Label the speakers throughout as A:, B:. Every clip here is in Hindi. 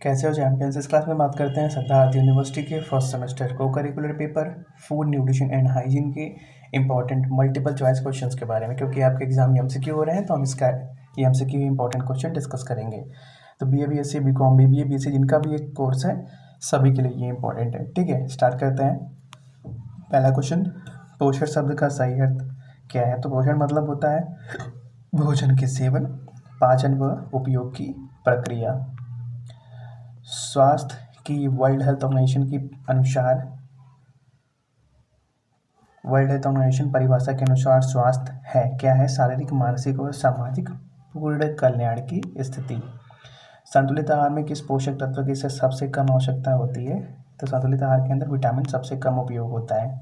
A: कैसे हो चैंपियंस। इस क्लास में बात करते हैं सिद्धार्थ यूनिवर्सिटी के फर्स्ट सेमेस्टर को curricular paper food nutrition and hygiene के इंपॉर्टेंट मल्टीपल चॉइस क्वेश्चंस के बारे में, क्योंकि आपके एग्जाम एमसीक्यू हो रहे हैं तो हम इसका ये एमसीक्यू इंपॉर्टेंट क्वेश्चन डिस्कस करेंगे। तो BA BSc BCom BBA BSc जिनका भी एक कोर्स है सभी के लिए ये इंपॉर्टेंट है। ठीक है, स्टार्ट करते हैं। पहला क्वेश्चन, पोषण शब्द का सही अर्थ क्या है। तो पोषण मतलब होता है भोजन के सेवन, पाचन व उपयोग की प्रक्रिया। स्वास्थ्य की वर्ल्ड हेल्थ ऑर्गेनाइजेशन परिभाषा के अनुसार स्वास्थ्य है क्या है, शारीरिक मानसिक और सामाजिक पूर्ण कल्याण की स्थिति। संतुलित आहार में किस पोषक तत्व की सबसे कम आवश्यकता होती है। तो संतुलित आहार के अंदर विटामिन सबसे कम उपयोग होता है।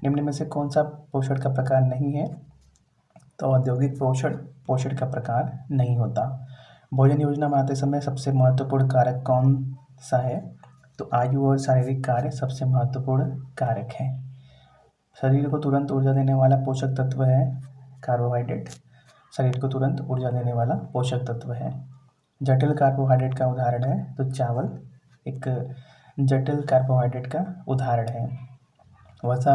A: निम्न में से कौन सा पोषण का प्रकार नहीं है। तो औद्योगिक पोषण का प्रकार नहीं होता। भोजन योजना बनाते समय सबसे महत्वपूर्ण कारक कौन सा है। तो आयु और शारीरिक कार्य सबसे महत्वपूर्ण कारक है। शरीर को तुरंत ऊर्जा देने वाला पोषक तत्व है कार्बोहाइड्रेट। शरीर को तुरंत ऊर्जा देने वाला पोषक तत्व है। जटिल कार्बोहाइड्रेट का उदाहरण है तो चावल एक जटिल कार्बोहाइड्रेट का उदाहरण है। वसा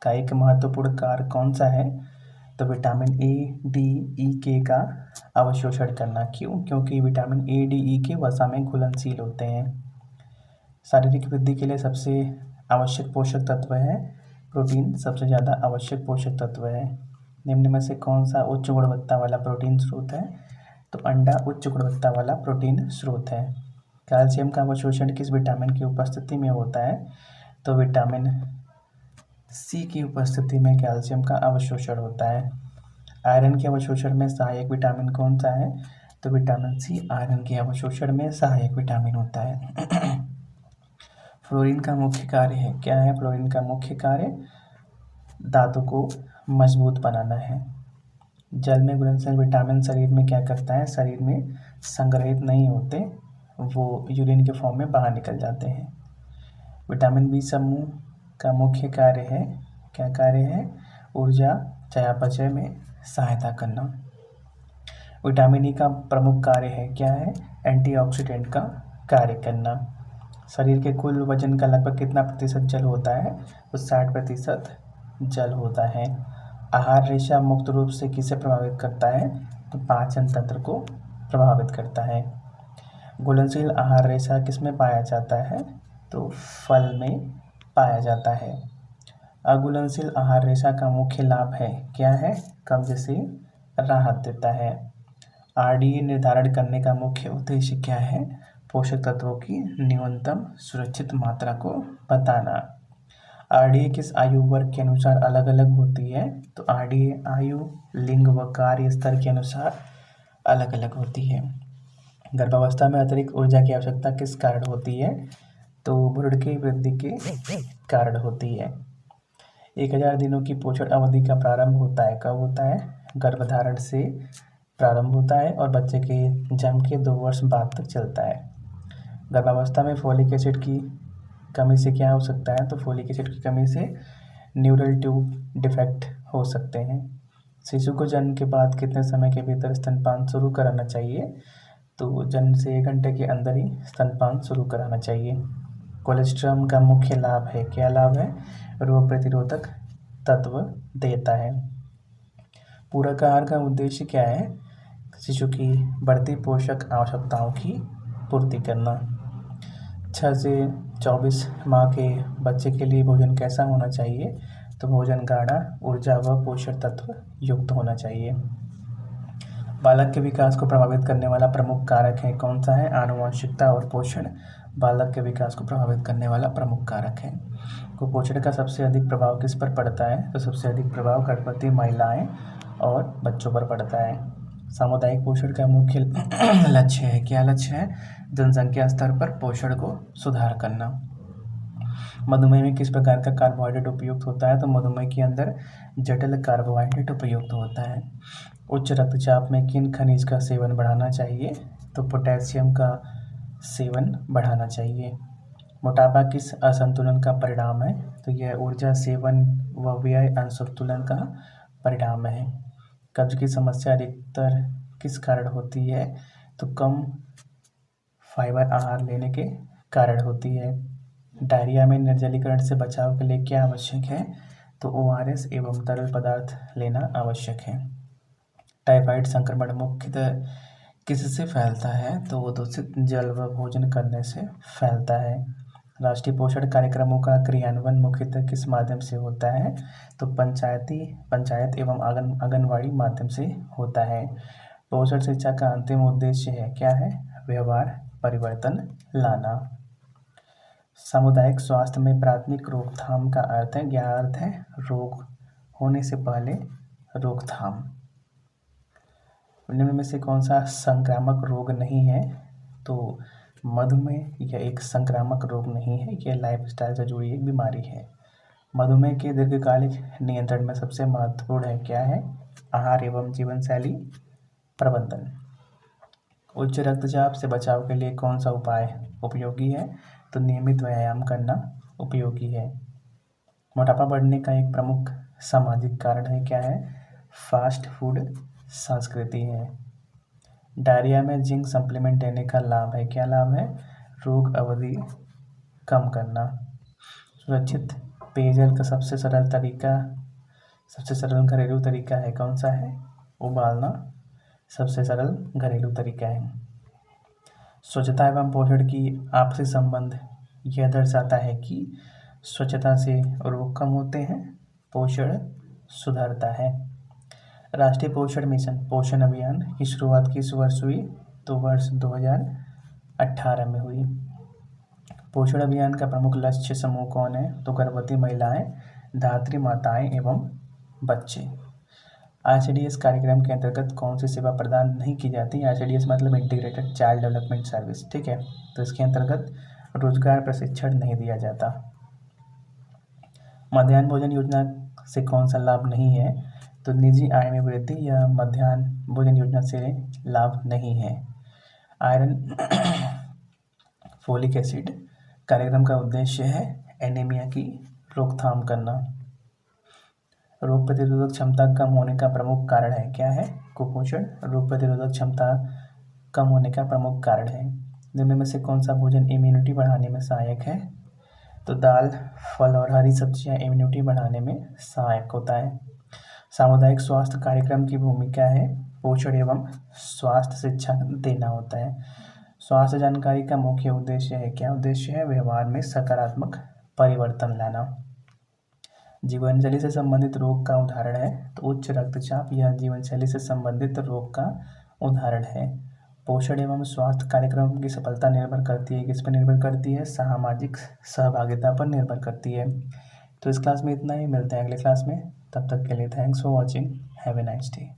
A: का एक महत्वपूर्ण कार्य कौन सा है। तो vitamin A, D, E, K का अवशोषण करना। क्यों? क्योंकि vitamin A, D, E, K वसा में घुलनशील होते हैं। शारीरिक वृद्धि के लिए सबसे आवश्यक पोषक तत्व है प्रोटीन, सबसे ज़्यादा आवश्यक पोषक तत्व है। निम्न में से कौन सा उच्च गुणवत्ता वाला प्रोटीन स्रोत है। तो अंडा उच्च गुणवत्ता वाला प्रोटीन स्रोत है। कैल्शियम का अवशोषण किस विटामिन की उपस्थिति में होता है। तो विटामिन C की उपस्थिति में कैल्शियम का अवशोषण होता है। आयरन के अवशोषण में सहायक विटामिन कौन सा है। तो विटामिन C आयरन के अवशोषण में सहायक विटामिन होता है। फ्लोरीन का मुख्य कार्य है क्या है। फ्लोरीन का मुख्य कार्य दांतों को मजबूत बनाना है। जल में घुलनशील विटामिन शरीर में क्या करता है, शरीर में संग्रहित नहीं होते, वो यूरिन के फॉर्म में बाहर निकल जाते हैं। विटामिन B समूह का मुख्य कार्य है, क्या कार्य है, ऊर्जा चयापचय में सहायता करना। विटामिन E का प्रमुख कार्य है क्या है, एंटीऑक्सीडेंट का कार्य करना। शरीर के कुल वजन का लगभग कितना प्रतिशत जल होता है। तो 60% जल होता है। आहार रेशा मुक्त रूप से किसे प्रभावित करता है। तो पाचन तंत्र को प्रभावित करता है। घुलनशील आहार रेशा किसमें पाया जाता है। तो फल में पाया जाता है। अघुलनशील आहार रेशा का मुख्य लाभ है क्या है, कब्ज से राहत देता है। RDA निर्धारण करने का मुख्य उद्देश्य क्या है, पोषक तत्वों की न्यूनतम सुरक्षित मात्रा को बताना। RDA किस आयु वर्ग के अनुसार अलग अलग होती है। तो RDA आयु, लिंग व कार्य स्तर के अनुसार अलग अलग होती है। गर्भावस्था में अतिरिक्त ऊर्जा की आवश्यकता किस कारण होती है। तो भ्रूण की वृद्धि के कारण होती है। 1000 दिनों की पोषण अवधि का प्रारंभ होता है, कब होता है, गर्भधारण से प्रारंभ होता है और बच्चे के जन्म के 2 वर्ष बाद तक चलता है। गर्भावस्था में फोलिक एसिड की कमी से क्या हो सकता है। तो फोलिक एसिड की कमी से न्यूरल ट्यूब डिफेक्ट हो सकते हैं। शिशु को जन्म के बाद कितने समय के भीतर स्तनपान शुरू कराना चाहिए। तो जन्म से 1 घंटे के अंदर ही स्तनपान शुरू कराना चाहिए। कोलेस्ट्रॉल का मुख्य लाभ है, क्या लाभ है, रोग प्रतिरोधक तत्व देता है। पूरक आहार का उद्देश्य क्या है, शिशु की बढ़ती पोषक आवश्यकताओं की पूर्ति करना। 6 से 24 माह के बच्चे के लिए भोजन कैसा होना चाहिए। तो भोजन गाढ़ा, ऊर्जा व पोषक तत्व युक्त होना चाहिए। बालक के विकास को प्रभावित करने वाला प्रमुख कारक है कौन सा है, आनुवंशिकता और पोषण बालक के विकास को प्रभावित करने वाला प्रमुख कारक है। कुपोषण का सबसे अधिक प्रभाव किस पर पड़ता है। तो सबसे अधिक प्रभाव गर्भवती महिलाएं और बच्चों पर पड़ता है। सामुदायिक पोषण का मुख्य लक्ष्य है, क्या लक्ष्य है, जनसंख्या स्तर पर पोषण को सुधार करना। मधुमेह में किस प्रकार का कार्बोहाइड्रेट उपयुक्त होता है। तो मधुमेह के अंदर जटिल कार्बोहाइड्रेट उपयुक्त होता है। उच्च रक्तचाप में किन खनिज का सेवन बढ़ाना चाहिए। तो पोटेशियम का सेवन बढ़ाना चाहिए। मोटापा किस असंतुलन का परिणाम है। तो यह ऊर्जा सेवन व व्यय असंतुलन का परिणाम है। कब्ज की समस्या अधिकतर किस कारण होती है। तो कम फाइबर आहार लेने के कारण होती है। डायरिया में निर्जलीकरण से बचाव के लिए क्या आवश्यक है? तो ORS एवं तरल पदार्थ लेना आवश्यक है। टाइफाइड संक्रमण मुख्यतः किससे फैलता है? तो वो दूषित जल व भोजन करने से फैलता है। राष्ट्रीय पोषण कार्यक्रमों का क्रियान्वयन मुख्यतः किस माध्यम से होता है? तो पंचायत एवं आंगनवाड़ी माध्यम से होता है। पोषण शिक्षा का अंतिम उद्देश्य है क्या है? व्यवहार परिवर्तन लाना। सामुदायिक स्वास्थ्य में प्राथमिक रोकथाम का अर्थ है, क्या अर्थ है? रोग होने से पहले रोकथाम। निम्न में से कौन सा संक्रामक रोग नहीं है? तो मधुमेह यह एक संक्रामक रोग नहीं है, यह लाइफस्टाइल से जुड़ी एक बीमारी है। मधुमेह के दीर्घकालिक नियंत्रण में सबसे महत्वपूर्ण है क्या है? आहार एवं जीवन शैली प्रबंधन। उच्च रक्तचाप से बचाव के लिए कौन सा उपाय उपयोगी है? तो नियमित व्यायाम करना उपयोगी है। मोटापा बढ़ने का एक प्रमुख सामाजिक कारण है क्या है? फास्ट फूड संस्कृति है। डायरिया में जिंक सप्लीमेंट लेने का लाभ है, क्या लाभ है? रोग अवधि कम करना। सुरक्षित पेयजल का सबसे सरल घरेलू तरीका है, कौन सा है? उबालना सबसे सरल घरेलू तरीका है। स्वच्छता एवं पोषण की आपसी संबंध यह दर्शाता है कि स्वच्छता से रोग कम होते हैं, पोषण सुधरता है। राष्ट्रीय पोषण मिशन पोषण अभियान की शुरुआत किस वर्ष हुई? तो वर्ष 2018 में हुई। पोषण अभियान का प्रमुख लक्ष्य समूह कौन है? तो गर्भवती महिलाएं, धात्री माताएं एवं बच्चे। ICDS कार्यक्रम के अंतर्गत कौन सी सेवा प्रदान नहीं की जाती? ICDS मतलब इंटीग्रेटेड चाइल्ड डेवलपमेंट सर्विस, ठीक है। तो इसके अंतर्गत रोजगार प्रशिक्षण नहीं दिया जाता। मध्याह्न भोजन योजना से कौन सा लाभ नहीं है? तो निजी आय में वृद्धि या मध्याह्न भोजन योजना से लाभ नहीं है। आयरन फोलिक एसिड कार्यक्रम का उद्देश्य है एनीमिया की रोकथाम करना। रोग प्रतिरोधक क्षमता कम होने का प्रमुख कारण है, क्या है? कुपोषण रोग प्रतिरोधक क्षमता कम होने का प्रमुख कारण है। निम्न में से कौन सा भोजन इम्यूनिटी बढ़ाने में सहायक है? तो दाल, फल और हरी सब्जियां इम्यूनिटी बढ़ाने में सहायक होता है। सामुदायिक स्वास्थ्य कार्यक्रम की भूमिका है पोषण एवं स्वास्थ्य शिक्षा देना होता है। स्वास्थ्य जानकारी का मुख्य उद्देश्य है, क्या उद्देश्य है? व्यवहार में सकारात्मक परिवर्तन लाना। जीवन शैली से संबंधित रोग का उदाहरण है तो उच्च रक्तचाप यह जीवन शैली से संबंधित रोग का उदाहरण है। पोषण एवं स्वास्थ्य कार्यक्रम की सफलता निर्भर करती है, किस पर निर्भर करती है? सामाजिक सहभागिता पर निर्भर करती है। तो इस क्लास में इतना ही, मिलते हैं अगले क्लास में। तब तक के लिए thanks for watching, have a nice day.